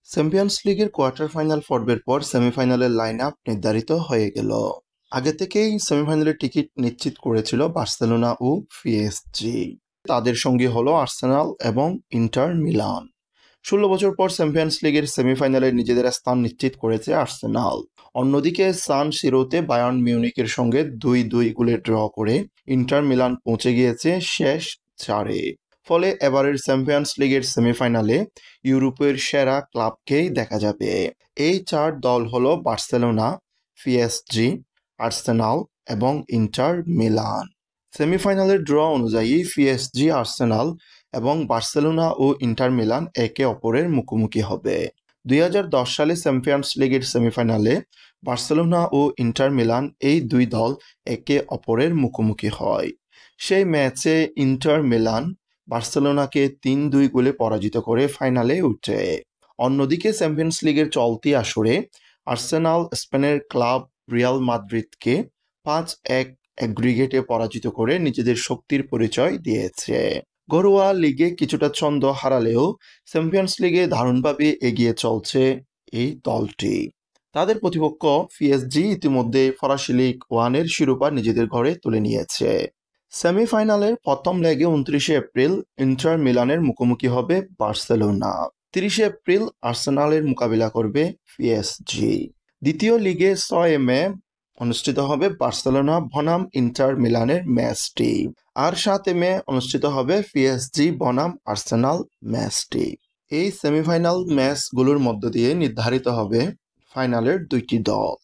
Champions লিগের quarter final পর্বের পর সেমিফাইনালের লাইন আপ নির্ধারিত হয়ে গেল। আগে থেকেই সেমিফাইনালের টিকিট নিশ্চিত করেছিল বার্সেলোনা ও পিএসজি। তাদের সঙ্গী হলো আর্সেনাল এবং ইন্টার মিলান। 16 বছর পর চ্যাম্পিয়ন্স লিগের সেমিফাইনালে নিজেদের স্থান নিশ্চিত করেছে আর্সেনাল। অন্যদিকে সান সিরোতে বায়ার্ন মিউনিখের সঙ্গে 2-2 গোলে ড্র করে ইন্টার মিলান পৌঁছে গিয়েছে শেষ চারে। ফলে এবারের চ্যাম্পিয়ন্স লিগের সেমিফাইনালে ইউরোপের সেরা ক্লাবকেই দেখা যাবে। এই চার দল হলো বার্সেলোনা, পিএসজি, আর্সেনাল এবং ইন্টার মিলান। সেমিফাইনালের ড্র অনুযায়ী পিএসজি, আর্সেনাল এবং বার্সেলোনা ও ইন্টার মিলান একে অপরের মুখোমুখি হবে। 2010 সালে চ্যাম্পিয়ন্স লিগের সেমিফাইনালে বার্সেলোনা ও ইন্টার মিলান এই দুই দল একে অপরের মুখোমুখি হয়। সেই ম্যাচে ইন্টার মিলান বার্সেলোনাকে 3-2 গোলে পরাজিত করে ফাইনালে উঠে। অন্যদিকে চ্যাম্পিয়ন্স লিগের চলতি আসরে আর্সেনাল স্পেনের ক্লাব রিয়াল মাদ্রিদকে 5-1 অ্যাগ্রিগেটে পরাজিত করে নিজেদের শক্তির পরিচয় দিয়েছে। ঘরোয়া লিগে কিছুটা ছন্দ হারালেও চ্যাম্পিয়ন্স লিগে দারুণভাবে এগিয়ে চলছে এই দলটি। তাদের প্রতিপক্ষ পিএসজি ইতিমধ্যে ফরাসি লিগ 1-এর শিরোপা নিজেদের ঘরে তুলে নিয়েছে। সেমিফাইনালের প্রথম লেগে 29 এপ্রিল ইন্টার মিলানের মুখোমুখি হবে বার্সেলোনা। 30 এপ্রিল আর্সেনালের মোকাবিলা করবে পিএসজি। দ্বিতীয় লিগে 6 মে অনুষ্ঠিত হবে বার্সেলোনা বনাম ইন্টার মিলানের ম্যাচটি। আর 7 মে অনুষ্ঠিত হবে পিএসজি বনাম আর্সেনাল ম্যাচটি। এই সেমিফাইনাল ম্যাচগুলোর মধ্য দিয়ে নির্ধারিত হবে ফাইনালের দুইটি দল।